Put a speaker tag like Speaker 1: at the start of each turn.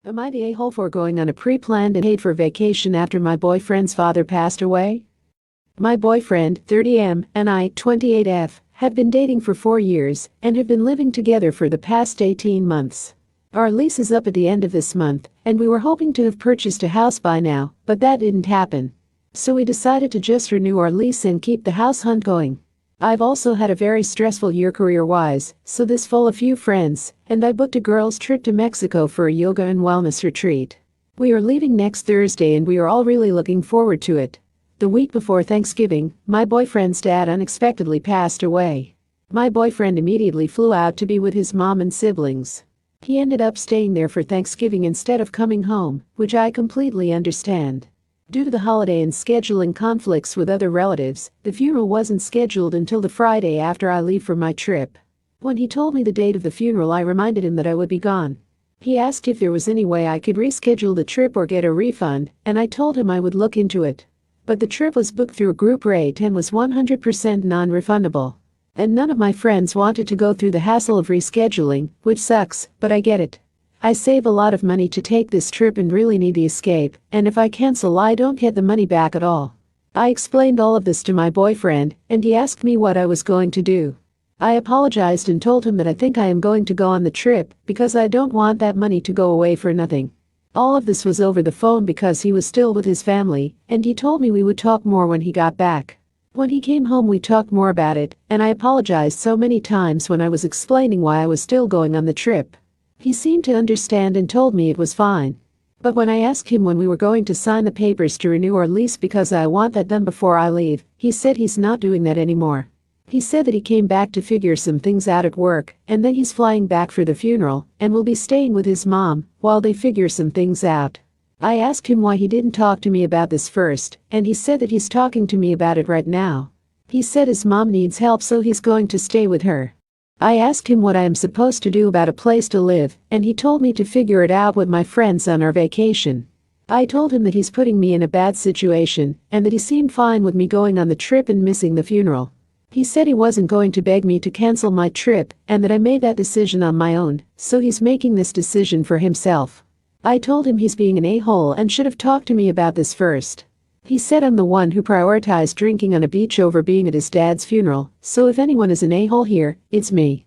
Speaker 1: Am I the a-hole for going on a pre-planned and paid-for vacation after my boyfriend's father passed away? My boyfriend, 30M, and I, 28F, have been dating for 4 years and have been living together for the past 18 months. Our lease is up at the end of this month, and we were hoping to have purchased a house by now, but that didn't happen. So we decided to just renew our lease and keep the house hunt going. I've also had a very stressful year career-wise, so this fall a few friends and I booked a girls' trip to Mexico for a yoga and wellness retreat. We are leaving next Thursday and we are all really looking forward to it. The week before Thanksgiving, my boyfriend's dad unexpectedly passed away. My boyfriend immediately flew out to be with his mom and siblings. He ended up staying there for Thanksgiving instead of coming home, which I completely understand. Due to the holiday and scheduling conflicts with other relatives, the funeral wasn't scheduled until the Friday after I leave for my trip. When he told me the date of the funeral, I reminded him that I would be gone. He asked if there was any way I could reschedule the trip or get a refund, and I told him I would look into it. But the trip was booked through a group rate and was 100% non-refundable. And none of my friends wanted to go through the hassle of rescheduling, which sucks, but I get it. I save a lot of money to take this trip and really need the escape, and if I cancel I don't get the money back at all. I explained all of this to my boyfriend, and he asked me what I was going to do. I apologized and told him that I think I am going to go on the trip because I don't want that money to go away for nothing. All of this was over the phone because he was still with his family, and he told me we would talk more when he got back. When he came home we talked more about it, and I apologized so many times when I was explaining why I was still going on the trip. He seemed to understand and told me it was fine. But when I asked him when we were going to sign the papers to renew our lease because I want that done before I leave, he said he's not doing that anymore. He said that he came back to figure some things out at work, and then he's flying back for the funeral and will be staying with his mom while they figure some things out. I asked him why he didn't talk to me about this first, and he said that he's talking to me about it right now. He said his mom needs help, so he's going to stay with her. I asked him what I am supposed to do about a place to live, and he told me to figure it out with my friends on our vacation. I told him that he's putting me in a bad situation and that he seemed fine with me going on the trip and missing the funeral. He said he wasn't going to beg me to cancel my trip and that I made that decision on my own, so he's making this decision for himself. I told him he's being an a-hole and should have talked to me about this first. He said I'm the one who prioritized drinking on a beach over being at his dad's funeral, so if anyone is an a-hole here, it's me.